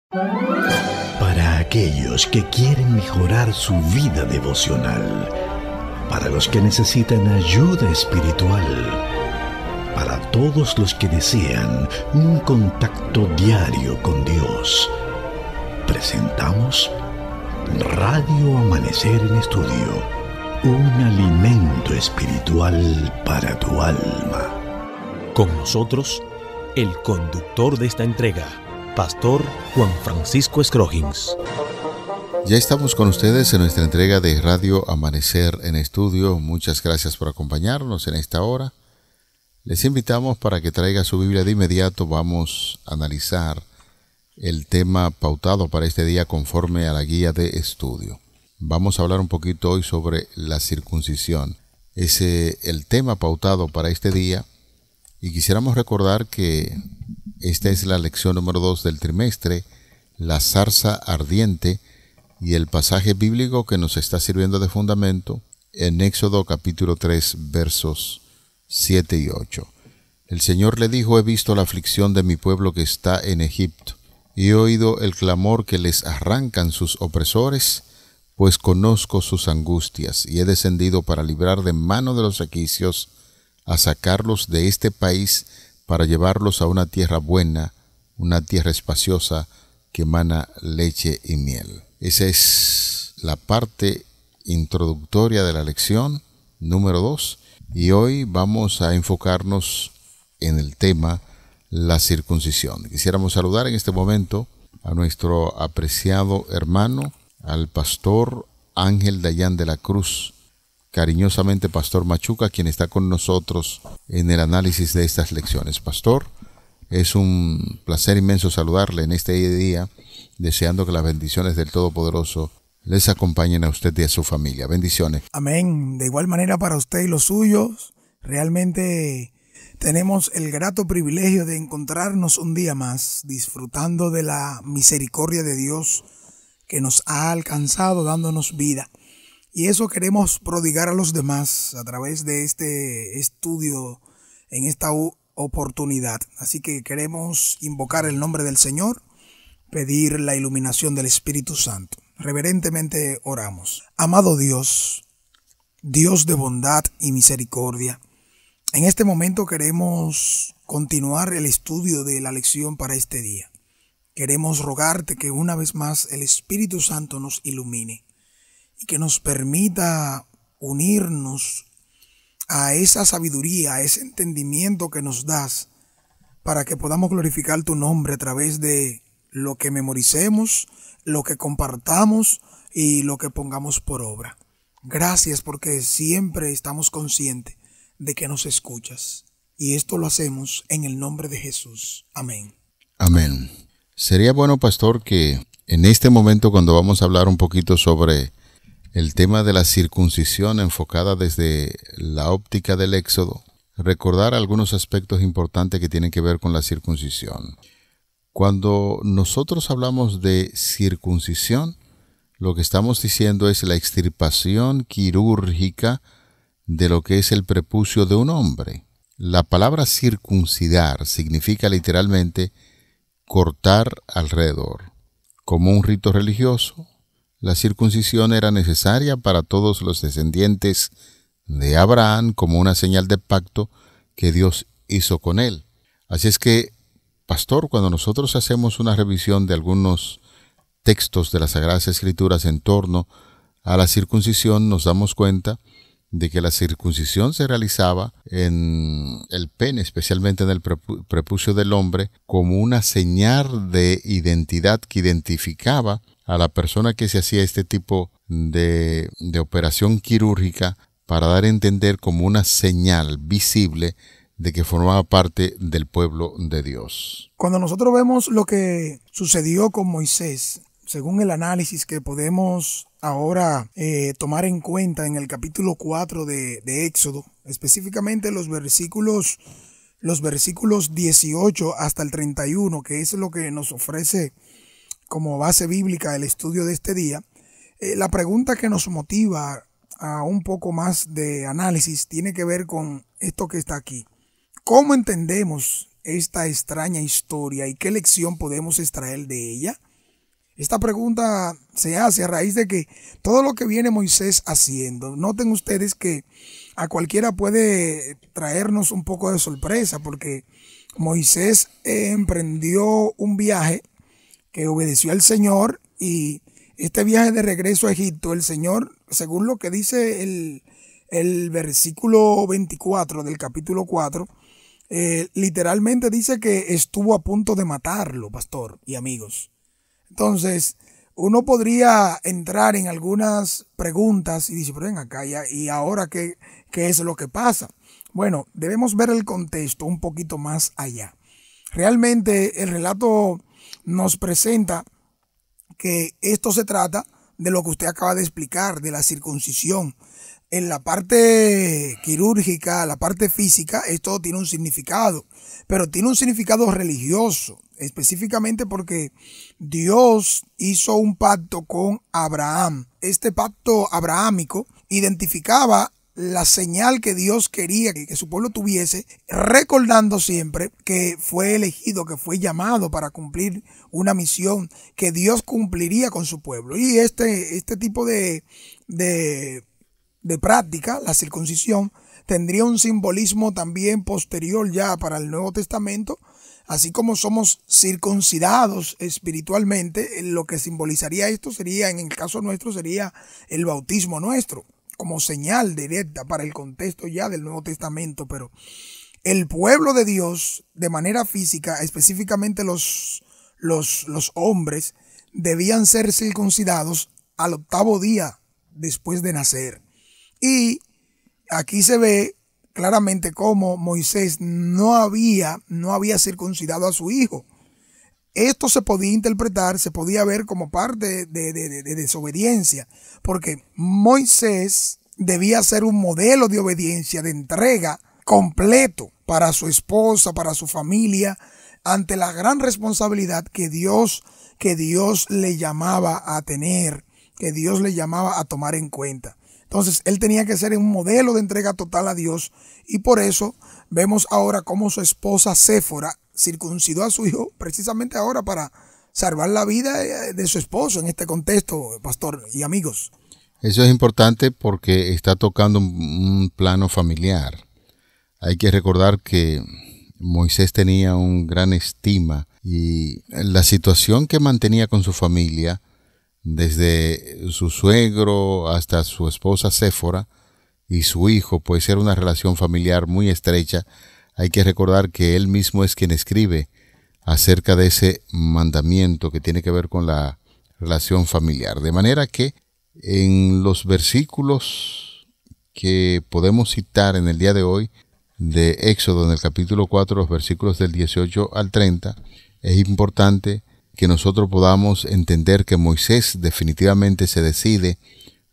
Para aquellos que quieren mejorar su vida devocional, para los que necesitan ayuda espiritual, para todos los que desean un contacto diario con Dios, presentamos Radio Amanecer en Estudio, un alimento espiritual para tu alma. Con nosotros, el conductor de esta entrega, Pastor Juan Francisco Scroggins. Ya estamos con ustedes en nuestra entrega de Radio Amanecer en Estudio. Muchas gracias por acompañarnos en esta hora. Les invitamos para que traiga su Biblia de inmediato. Vamos a analizar el tema pautado para este día conforme a la guía de estudio. Vamos a hablar un poquito hoy sobre la circuncisión. Es el tema pautado para este día. Y quisiéramos recordar que esta es la lección número 2 del trimestre, la zarza ardiente, y el pasaje bíblico que nos está sirviendo de fundamento en Éxodo capítulo 3, versos 7 y 8. El Señor le dijo: he visto la aflicción de mi pueblo que está en Egipto, y he oído el clamor que les arrancan sus opresores, pues conozco sus angustias, y he descendido para librar de mano de los egipcios, a sacarlos de este país, para llevarlos a una tierra buena, una tierra espaciosa que emana leche y miel. Esa es la parte introductoria de la lección número 2, y hoy vamos a enfocarnos en el tema la circuncisión. Quisiéramos saludar en este momento a nuestro apreciado hermano, al pastor Ángel Dayán de la Cruz, cariñosamente Pastor Machuca, quien está con nosotros en el análisis de estas lecciones. Pastor, es un placer inmenso saludarle en este día, deseando que las bendiciones del Todopoderoso les acompañen a usted y a su familia. Bendiciones. Amén. De igual manera para usted y los suyos. Realmente tenemos el grato privilegio de encontrarnos un día más, disfrutando de la misericordia de Dios que nos ha alcanzado dándonos vida. Y eso queremos prodigar a los demás a través de este estudio en esta oportunidad. Así que queremos invocar el nombre del Señor, pedir la iluminación del Espíritu Santo. Reverentemente oramos. Amado Dios, Dios de bondad y misericordia, en este momento queremos continuar el estudio de la lección para este día. Queremos rogarte que una vez más el Espíritu Santo nos ilumine y que nos permita unirnos a esa sabiduría, a ese entendimiento que nos das, para que podamos glorificar tu nombre a través de lo que memoricemos, lo que compartamos y lo que pongamos por obra. Gracias, porque siempre estamos conscientes de que nos escuchas. Y esto lo hacemos en el nombre de Jesús. Amén. Amén. Sería bueno, pastor, que en este momento, cuando vamos a hablar un poquito sobre el tema de la circuncisión enfocada desde la óptica del Éxodo, recordar algunos aspectos importantes que tienen que ver con la circuncisión. Cuando nosotros hablamos de circuncisión, lo que estamos diciendo es la extirpación quirúrgica de lo que es el prepucio de un hombre. La palabra circuncidar significa literalmente cortar alrededor. Como un rito religioso, la circuncisión era necesaria para todos los descendientes de Abraham como una señal de pacto que Dios hizo con él. Así es que, pastor, cuando nosotros hacemos una revisión de algunos textos de las Sagradas Escrituras en torno a la circuncisión, nos damos cuenta de que la circuncisión se realizaba en el pene, especialmente en el prepucio del hombre, como una señal de identidad que identificaba a la persona que se hacía este tipo de operación quirúrgica, para dar a entender como una señal visible de que formaba parte del pueblo de Dios. Cuando nosotros vemos lo que sucedió con Moisés, según el análisis que podemos ahora tomar en cuenta en el capítulo 4 de Éxodo, específicamente los versículos 18 hasta el 31, que es lo que nos ofrece como base bíblica el estudio de este día, la pregunta que nos motiva a un poco más de análisis tiene que ver con esto que está aquí. ¿Cómo entendemos esta extraña historia y qué lección podemos extraer de ella? Esta pregunta se hace a raíz de que todo lo que viene Moisés haciendo, noten ustedes que a cualquiera puede traernos un poco de sorpresa, porque Moisés emprendió un viaje que obedeció al Señor, y este viaje de regreso a Egipto, el Señor, según lo que dice el versículo 24 del capítulo 4, literalmente dice que estuvo a punto de matarlo, pastor y amigos. Entonces, uno podría entrar en algunas preguntas y decir, pero ven acá, ¿y ahora qué es lo que pasa? Bueno, debemos ver el contexto un poquito más allá. Realmente el relato nos presenta que esto se trata de lo que usted acaba de explicar, de la circuncisión. En la parte quirúrgica, la parte física, esto tiene un significado, pero tiene un significado religioso, específicamente porque Dios hizo un pacto con Abraham. Este pacto abrahámico identificaba la señal que Dios quería que su pueblo tuviese, recordando siempre que fue elegido, que fue llamado para cumplir una misión que Dios cumpliría con su pueblo. Y este tipo de práctica, la circuncisión, tendría un simbolismo también posterior ya para el Nuevo Testamento, así como somos circuncidados espiritualmente. Lo que simbolizaría esto sería, en el caso nuestro, sería el bautismo nuestro, como señal directa para el contexto ya del Nuevo Testamento. Pero el pueblo de Dios, de manera física, específicamente los hombres, debían ser circuncidados al 8º día después de nacer. Y aquí se ve claramente cómo Moisés no había circuncidado a su hijo. Esto se podía interpretar, se podía ver como parte de desobediencia, porque Moisés debía ser un modelo de obediencia, de entrega completo para su esposa, para su familia, ante la gran responsabilidad que Dios le llamaba a tener, que Dios le llamaba a tomar en cuenta. Entonces, él tenía que ser un modelo de entrega total a Dios, y por eso vemos ahora cómo su esposa Séfora circuncidó a su hijo precisamente ahora para salvar la vida de su esposo en este contexto, pastor y amigos. Eso es importante porque está tocando un plano familiar. Hay que recordar que Moisés tenía un gran estima, y la situación que mantenía con su familia, desde su suegro hasta su esposa Séfora y su hijo, pues era una relación familiar muy estrecha. Hay que recordar que él mismo es quien escribe acerca de ese mandamiento que tiene que ver con la relación familiar. De manera que en los versículos que podemos citar en el día de hoy de Éxodo, en el capítulo 4, los versículos del 18 al 30, es importante que nosotros podamos entender que Moisés definitivamente se decide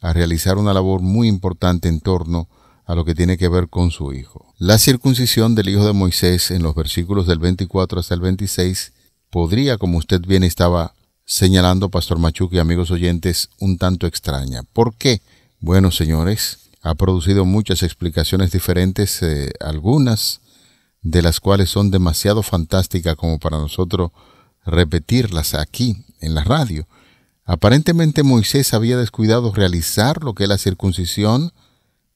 a realizar una labor muy importante en torno a lo que tiene que ver con su hijo. La circuncisión del hijo de Moisés, en los versículos del 24 hasta el 26, podría, como usted bien estaba señalando, Pastor Machuque y amigos oyentes, un tanto extraña. ¿Por qué? Bueno, señores, ha producido muchas explicaciones diferentes, algunas de las cuales son demasiado fantásticas como para nosotros repetirlas aquí en la radio. Aparentemente Moisés había descuidado realizar lo que es la circuncisión.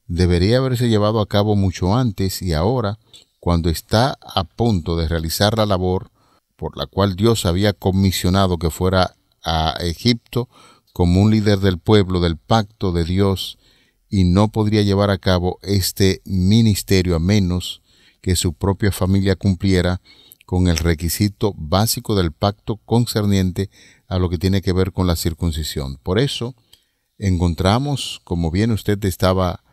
Debería haberse llevado a cabo mucho antes, y ahora, cuando está a punto de realizar la labor por la cual Dios había comisionado que fuera a Egipto como un líder del pueblo, del pacto de Dios, y no podría llevar a cabo este ministerio a menos que su propia familia cumpliera con el requisito básico del pacto concerniente a lo que tiene que ver con la circuncisión. Por eso encontramos, como bien usted estaba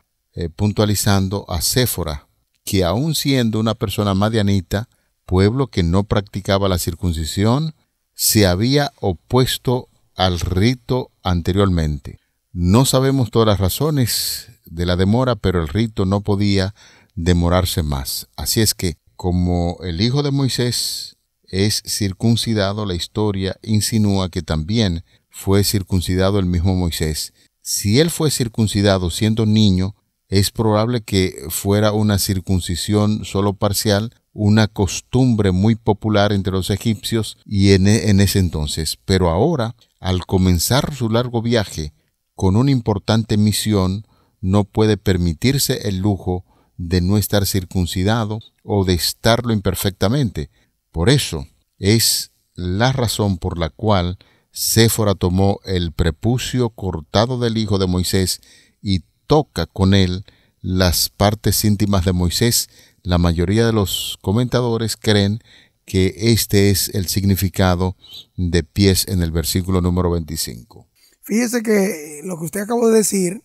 puntualizando, a Séfora, que aun siendo una persona madianita, pueblo que no practicaba la circuncisión, se había opuesto al rito anteriormente. No sabemos todas las razones de la demora, pero el rito no podía demorarse más. Así es que, como el hijo de Moisés es circuncidado, la historia insinúa que también fue circuncidado el mismo Moisés. Si él fue circuncidado siendo niño, es probable que fuera una circuncisión solo parcial, una costumbre muy popular entre los egipcios y en ese entonces. Pero ahora, al comenzar su largo viaje con una importante misión, no puede permitirse el lujo de no estar circuncidado o de estarlo imperfectamente. Por eso es la razón por la cual Séfora tomó el prepucio cortado del hijo de Moisés y toca con él las partes íntimas de Moisés. La mayoría de los comentadores creen que este es el significado de pies en el versículo número 25. Fíjese que lo que usted acabó de decir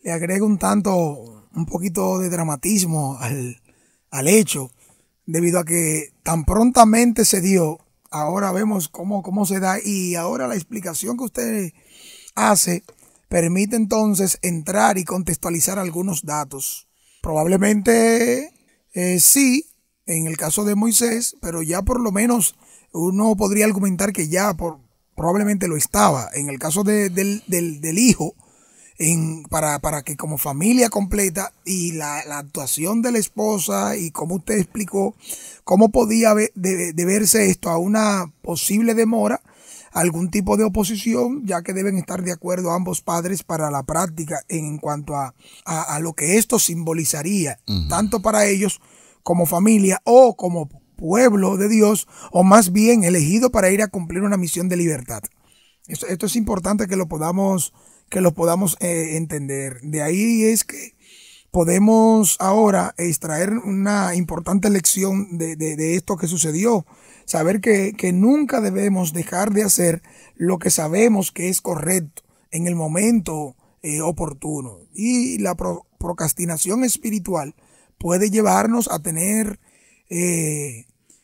le agrega un poquito de dramatismo al hecho, debido a que tan prontamente se dio. Ahora vemos cómo se da, y ahora la explicación que usted hace permite entonces entrar y contextualizar algunos datos. Probablemente sí, en el caso de Moisés, pero ya por lo menos uno podría argumentar que ya probablemente lo estaba. En el caso del hijo, para que como familia completa, y la actuación de la esposa, y como usted explicó, cómo podía deberse esto a una posible demora, algún tipo de oposición, ya que deben estar de acuerdo ambos padres para la práctica en cuanto a lo que esto simbolizaría, tanto para ellos como familia o como pueblo de Dios, o más bien elegido para ir a cumplir una misión de libertad. Esto es importante que lo podamos entender. De ahí es que podemos ahora extraer una importante lección de esto que sucedió. Saber que nunca debemos dejar de hacer lo que sabemos que es correcto en el momento oportuno. Y la procrastinación espiritual puede llevarnos a tener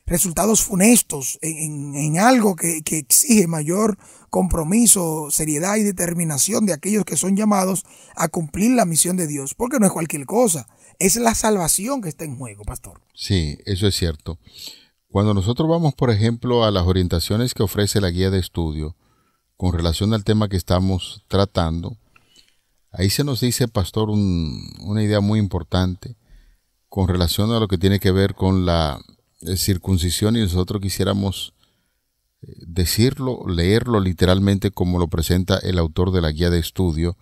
resultados funestos en algo que exige mayor compromiso, seriedad y determinación de aquellos que son llamados a cumplir la misión de Dios, porque no es cualquier cosa, es la salvación que está en juego, pastor. Sí, eso es cierto. Cuando nosotros vamos, por ejemplo, a las orientaciones que ofrece la guía de estudio con relación al tema que estamos tratando, ahí se nos dice, pastor, una idea muy importante con relación a lo que tiene que ver con la circuncisión, y nosotros quisiéramos decirlo, leerlo literalmente como lo presenta el autor de la guía de estudio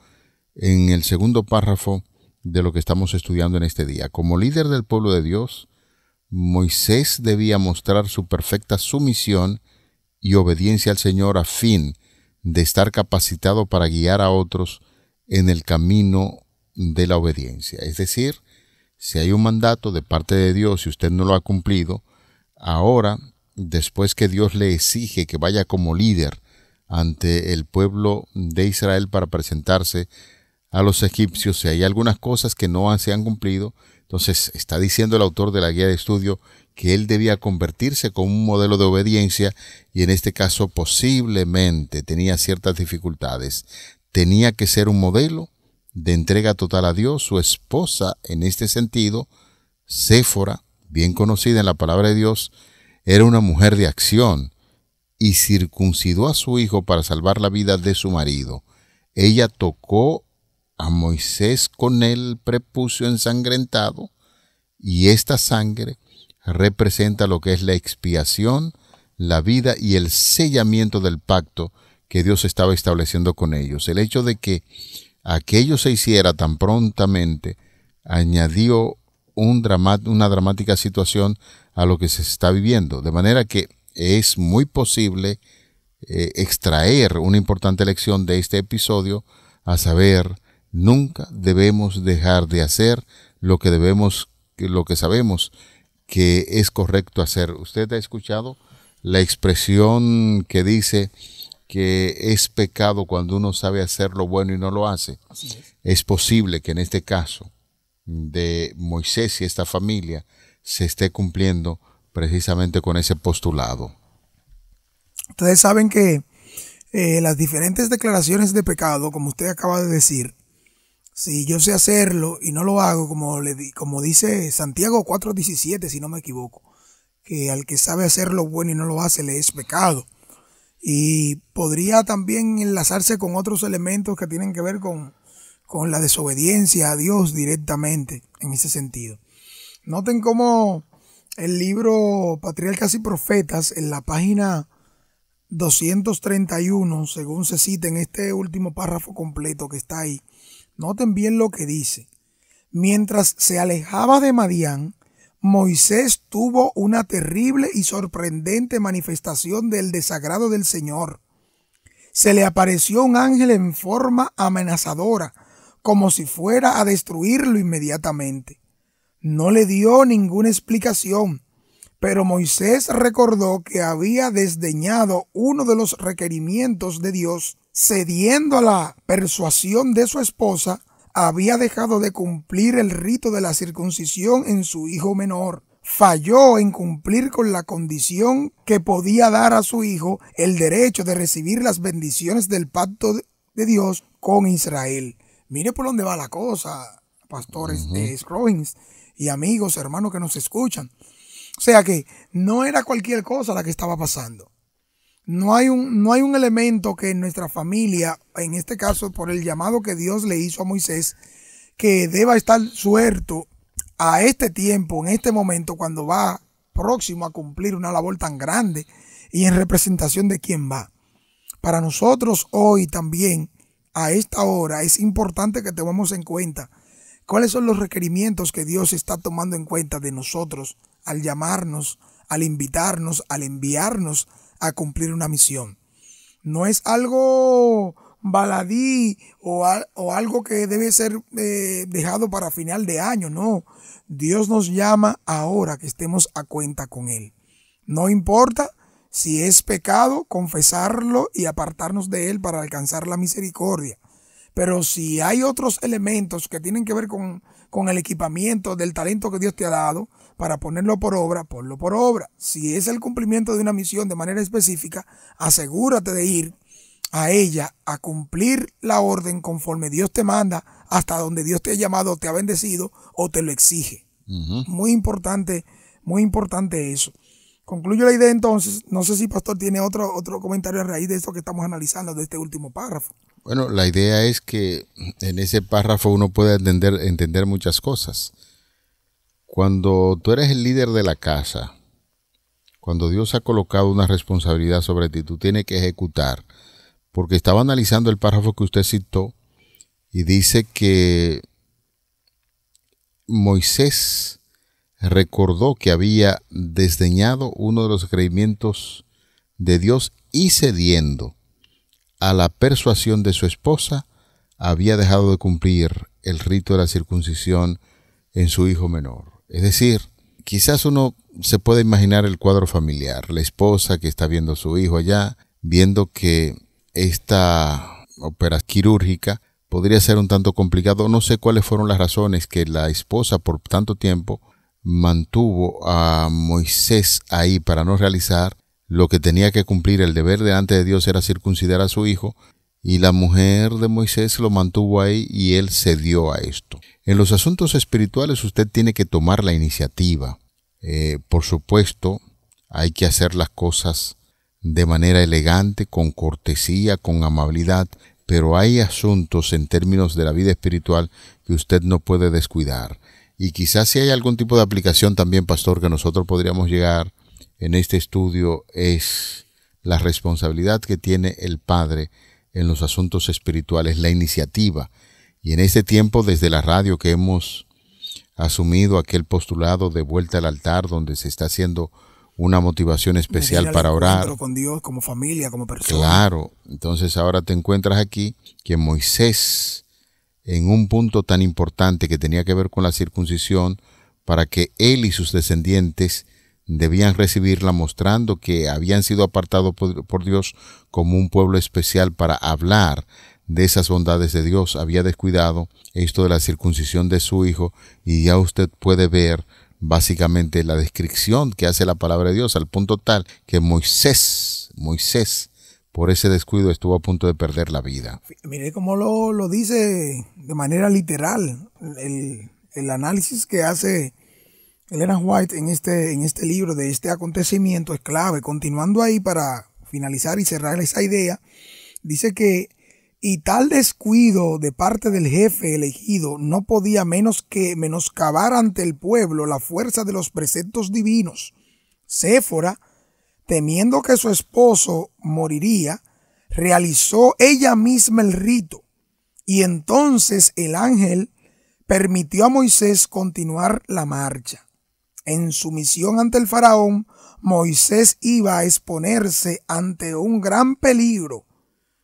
en el segundo párrafo de lo que estamos estudiando en este día. Como líder del pueblo de Dios, Moisés debía mostrar su perfecta sumisión y obediencia al Señor a fin de estar capacitado para guiar a otros en el camino de la obediencia. Es decir, si hay un mandato de parte de Dios y usted no lo ha cumplido, ahora, después que Dios le exige que vaya como líder ante el pueblo de Israel para presentarse a los egipcios, si hay algunas cosas que no se han cumplido, entonces está diciendo el autor de la guía de estudio que él debía convertirse como un modelo de obediencia, y en este caso posiblemente tenía ciertas dificultades. Tenía que ser un modelo de entrega total a Dios. Su esposa, en este sentido, Séfora, bien conocida en la palabra de Dios, era una mujer de acción y circuncidó a su hijo para salvar la vida de su marido. Ella tocó a Moisés con el prepucio ensangrentado, y esta sangre representa lo que es la expiación, la vida y el sellamiento del pacto que Dios estaba estableciendo con ellos. El hecho de que aquello se hiciera tan prontamente añadió una dramática situación a lo que se está viviendo, de manera que es muy posible extraer una importante lección de este episodio, a saber, nunca debemos dejar de hacer lo que sabemos que es correcto hacer. Usted ha escuchado la expresión que dice que es pecado cuando uno sabe hacer lo bueno y no lo hace. Así es. Es posible que en este caso de Moisés y esta familia se esté cumpliendo precisamente con ese postulado. Ustedes saben que las diferentes declaraciones de pecado, como usted acaba de decir, si yo sé hacerlo y no lo hago, como dice Santiago 4:17, si no me equivoco, que al que sabe hacer lo bueno y no lo hace le es pecado. Y podría también enlazarse con otros elementos que tienen que ver con con la desobediencia a Dios directamente en ese sentido. Noten cómo el libro Patriarcas y Profetas, en la página 231, según se cita en este último párrafo completo que está ahí, noten bien lo que dice. Mientras se alejaba de Madián, Moisés tuvo una terrible y sorprendente manifestación del desagrado del Señor. Se le apareció un ángel en forma amenazadora, como si fuera a destruirlo inmediatamente. No le dio ninguna explicación, pero Moisés recordó que había desdeñado uno de los requerimientos de Dios, cediendo a la persuasión de su esposa. Había dejado de cumplir el rito de la circuncisión en su hijo menor. Falló en cumplir con la condición que podía dar a su hijo el derecho de recibir las bendiciones del pacto de Dios con Israel. Mire por dónde va la cosa, pastores de Robbins y amigos, hermanos que nos escuchan. O sea que no era cualquier cosa la que estaba pasando. No hay un elemento que en nuestra familia, en este caso por el llamado que Dios le hizo a Moisés, que deba estar suelto a este tiempo, en este momento, cuando va próximo a cumplir una labor tan grande y en representación de quién va. Para nosotros hoy también, a esta hora, es importante que tomemos en cuenta cuáles son los requerimientos que Dios está tomando en cuenta de nosotros al llamarnos, al invitarnos, al enviarnos a cumplir una misión. No es algo baladí o algo que debe ser dejado para final de año, no. Dios nos llama ahora que estemos a cuenta con Él. No importa si es pecado, confesarlo y apartarnos de Él para alcanzar la misericordia. Pero si hay otros elementos que tienen que ver con el equipamiento del talento que Dios te ha dado, para ponerlo por obra, ponlo por obra. Si es el cumplimiento de una misión de manera específica, asegúrate de ir a ella a cumplir la orden conforme Dios te manda, hasta donde Dios te ha llamado, te ha bendecido o te lo exige. Muy importante eso. Concluyo la idea entonces. No sé si pastor tiene otro comentario a raíz de esto que estamos analizando, de este último párrafo. Bueno, la idea es que en ese párrafo uno puede entender muchas cosas. Cuando tú eres el líder de la casa, cuando Dios ha colocado una responsabilidad sobre ti, tú tienes que ejecutar. Porque estaba analizando el párrafo que usted citó y dice que Moisés recordó que había desdeñado uno de los requerimientos de Dios y cediendo a la persuasión de su esposa, había dejado de cumplir el rito de la circuncisión en su hijo menor. Es decir, quizás uno se puede imaginar el cuadro familiar, la esposa que está viendo a su hijo allá, viendo que esta operación quirúrgica podría ser un tanto complicado. No sé cuáles fueron las razones que la esposa por tanto tiempo mantuvo a Moisés ahí para no realizar lo que tenía que cumplir. El deber delante de Dios era circuncidar a su hijo, y la mujer de Moisés lo mantuvo ahí y él cedió a esto. En los asuntos espirituales usted tiene que tomar la iniciativa. Por supuesto, hay que hacer las cosas de manera elegante, con cortesía, con amabilidad, pero hay asuntos en términos de la vida espiritual que usted no puede descuidar. Y quizás si hay algún tipo de aplicación también, pastor, que nosotros podríamos llegar en este estudio, es la responsabilidad que tiene el padre en los asuntos espirituales, la iniciativa. Y en este tiempo, desde la radio, que hemos asumido aquel postulado de vuelta al altar, donde se está haciendo una motivación especial para orar con Dios, como familia, como persona. Claro, entonces ahora te encuentras aquí que Moisés, en un punto tan importante que tenía que ver con la circuncisión, para que él y sus descendientes debían recibirla, mostrando que habían sido apartados por Dios como un pueblo especial para hablar de esas bondades de Dios, había descuidado esto de la circuncisión de su hijo, y ya usted puede ver básicamente la descripción que hace la palabra de Dios, al punto tal que Moisés, por ese descuido estuvo a punto de perder la vida. Mire cómo lo dice de manera literal. El análisis que hace Ellen White en este libro de este acontecimiento es clave. Continuando ahí para finalizar y cerrar esa idea, dice que y tal descuido de parte del jefe elegido no podía menos que menoscabar ante el pueblo la fuerza de los preceptos divinos. Séfora, temiendo que su esposo moriría, realizó ella misma el rito, y entonces el ángel permitió a Moisés continuar la marcha. En su misión ante el faraón, Moisés iba a exponerse ante un gran peligro.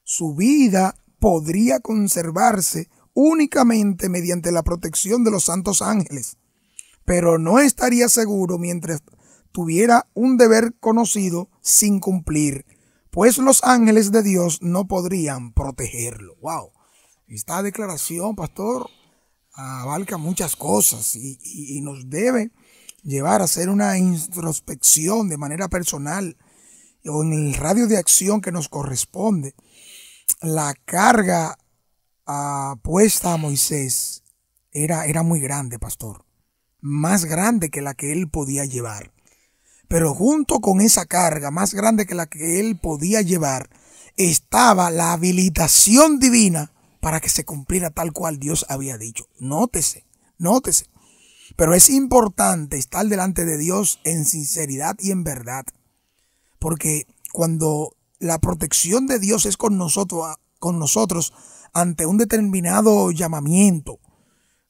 Su vida podría conservarse únicamente mediante la protección de los santos ángeles, pero no estaría seguro mientras tuviera un deber conocido sin cumplir, pues los ángeles de Dios no podrían protegerlo. ¡Wow! Esta declaración, pastor, abarca muchas cosas y nos debe llevar a hacer una introspección de manera personal o en el radio de acción que nos corresponde. La carga puesta a Moisés era muy grande, pastor, más grande que la que él podía llevar. Pero junto con esa carga más grande que la que él podía llevar, estaba la habilitación divina para que se cumpliera tal cual Dios había dicho. Nótese. Pero es importante estar delante de Dios en sinceridad y en verdad. Porque cuando la protección de Dios es con nosotros ante un determinado llamamiento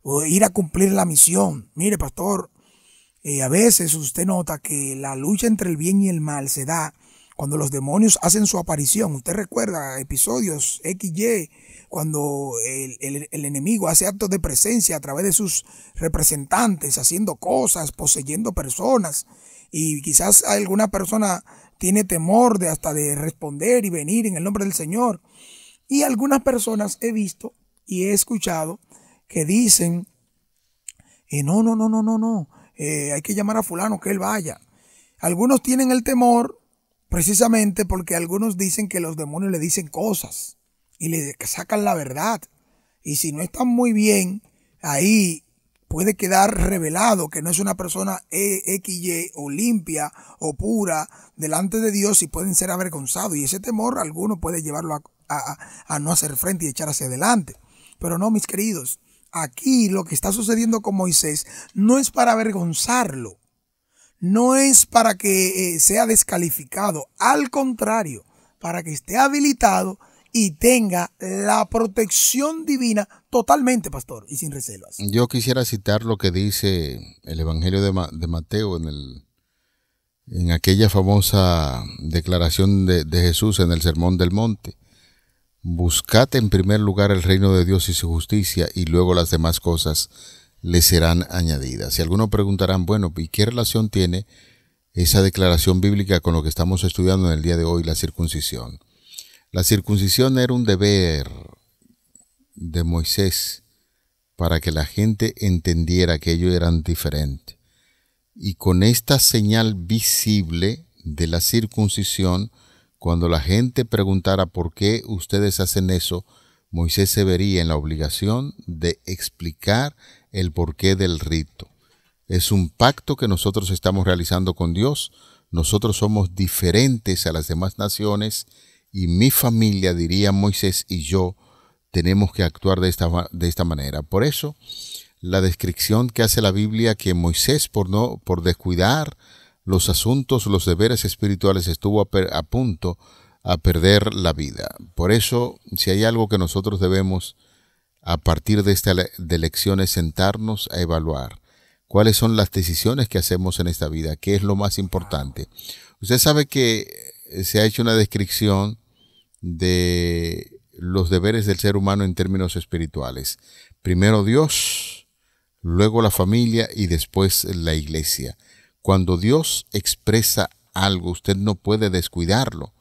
o ir a cumplir la misión. Mire, pastor, a veces usted nota que la lucha entre el bien y el mal se da cuando los demonios hacen su aparición. Usted recuerda episodios XY, cuando el enemigo hace actos de presencia a través de sus representantes, haciendo cosas, poseyendo personas, y quizás alguna persona tiene temor de responder y venir en el nombre del Señor. Y algunas personas he visto y he escuchado que dicen, no, hay que llamar a fulano que él vaya. Algunos tienen el temor precisamente porque algunos dicen que los demonios le dicen cosas y le sacan la verdad. Y si no están muy bien, ahí puede quedar revelado que no es una persona XY o limpia o pura delante de Dios y pueden ser avergonzados. Y ese temor alguno puede llevarlo a no hacer frente y echar hacia adelante. Pero no, mis queridos, aquí lo que está sucediendo con Moisés no es para avergonzarlo, no es para que sea descalificado, al contrario, para que esté habilitado y tenga la protección divina totalmente, pastor, y sin reservas. Yo quisiera citar lo que dice el Evangelio de Mateo en aquella famosa declaración de Jesús en el Sermón del Monte. Buscad en primer lugar el reino de Dios y su justicia, y luego las demás cosas le serán añadidas. Y algunos preguntarán, bueno, ¿y qué relación tiene esa declaración bíblica con lo que estamos estudiando en el día de hoy, la circuncisión? La circuncisión era un deber de Moisés para que la gente entendiera que ellos eran diferentes. Y con esta señal visible de la circuncisión, cuando la gente preguntara por qué ustedes hacen eso, Moisés se vería en la obligación de explicar el porqué del rito. Es un pacto que nosotros estamos realizando con Dios. Nosotros somos diferentes a las demás naciones y mi familia, diría Moisés, y yo tenemos que actuar de esta manera. Por eso, la descripción que hace la Biblia que Moisés, por descuidar los asuntos, los deberes espirituales, estuvo a punto a perder la vida. Por eso, si hay algo que nosotros debemos, a partir de esta lección, es sentarnos a evaluar cuáles son las decisiones que hacemos en esta vida, qué es lo más importante. Usted sabe que se ha hecho una descripción de los deberes del ser humano en términos espirituales. Primero Dios, luego la familia y después la iglesia. Cuando Dios expresa algo, usted no puede descuidarlo.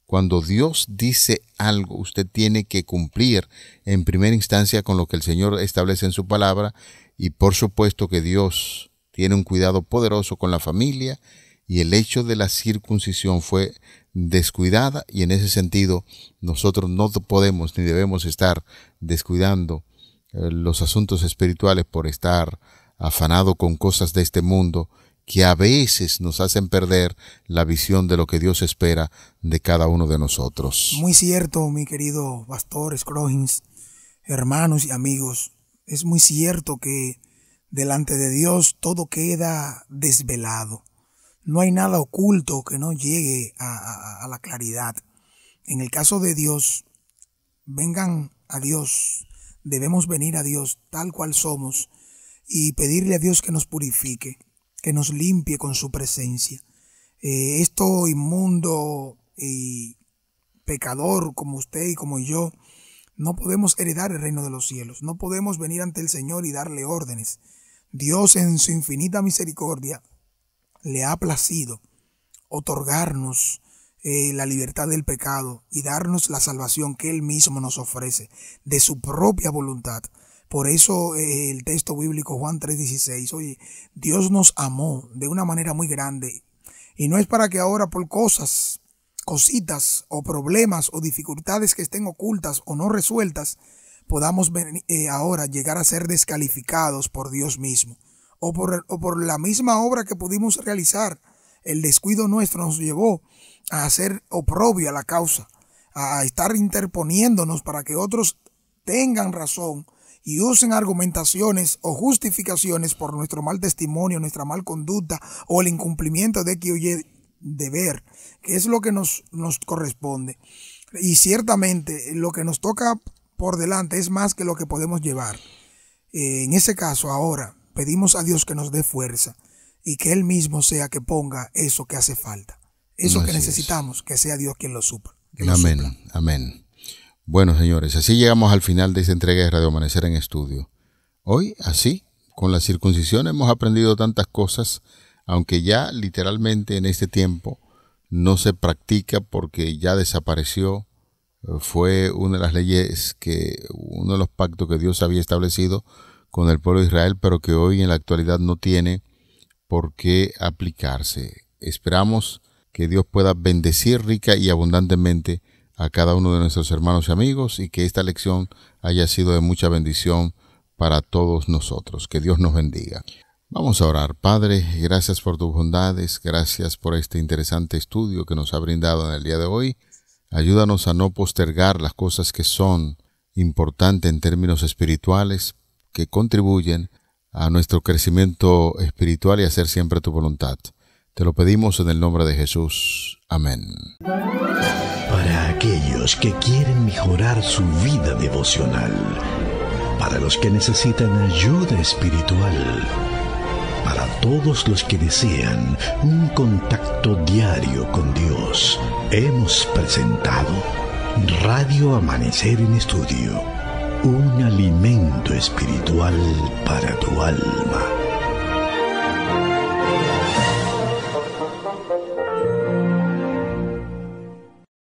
Cuando Dios dice algo, usted tiene que cumplir en primera instancia con lo que el Señor establece en su palabra, y por supuesto que Dios tiene un cuidado poderoso con la familia, y el hecho de la circuncisión fue descuidada, y en ese sentido nosotros no podemos ni debemos estar descuidando los asuntos espirituales por estar afanado con cosas de este mundo que a veces nos hacen perder la visión de lo que Dios espera de cada uno de nosotros. Muy cierto, mi querido pastor Scroggins, hermanos y amigos. Es muy cierto que delante de Dios todo queda desvelado. No hay nada oculto que no llegue a la claridad. En el caso de Dios, vengan a Dios. Debemos venir a Dios tal cual somos y pedirle a Dios que nos purifique, que nos limpie con su presencia. Esto inmundo y pecador como usted y como yo, no podemos heredar el reino de los cielos. No podemos venir ante el Señor y darle órdenes. Dios en su infinita misericordia le ha placido otorgarnos la libertad del pecado y darnos la salvación que Él mismo nos ofrece de su propia voluntad. Por eso el texto bíblico Juan 3:16, oye, Dios nos amó de una manera muy grande y no es para que ahora por cositas o problemas o dificultades que estén ocultas o no resueltas podamos ahora llegar a ser descalificados por Dios mismo o por la misma obra que pudimos realizar. El descuido nuestro nos llevó a hacer oprobio a la causa, a estar interponiéndonos para que otros tengan razón y usen argumentaciones o justificaciones por nuestro mal testimonio, nuestra mal conducta o el incumplimiento de que oye deber, que es lo que nos corresponde. Y ciertamente lo que nos toca por delante es más que lo que podemos llevar. En ese caso ahora pedimos a Dios que nos dé fuerza y que Él mismo sea que ponga eso que hace falta. Eso que necesitamos, que sea Dios quien lo supla. Amén, amén. Bueno, señores, así llegamos al final de esta entrega de Radio Amanecer en Estudio. Hoy, así, con la circuncisión hemos aprendido tantas cosas, aunque ya literalmente en este tiempo no se practica porque ya desapareció. Fue una de las leyes uno de los pactos que Dios había establecido con el pueblo de Israel, pero que hoy en la actualidad no tiene por qué aplicarse. Esperamos que Dios pueda bendecir rica y abundantemente a cada uno de nuestros hermanos y amigos y que esta lección haya sido de mucha bendición para todos nosotros. Que Dios nos bendiga. Vamos a orar. Padre, gracias por tus bondades, gracias por este interesante estudio que nos ha brindado en el día de hoy. Ayúdanos a no postergar las cosas que son importantes en términos espirituales, que contribuyen a nuestro crecimiento espiritual y hacer siempre tu voluntad. Te lo pedimos en el nombre de Jesús. Amén. Para aquellos que quieren mejorar su vida devocional, para los que necesitan ayuda espiritual, para todos los que desean un contacto diario con Dios, hemos presentado Radio Amanecer en Estudio, un alimento espiritual para tu alma.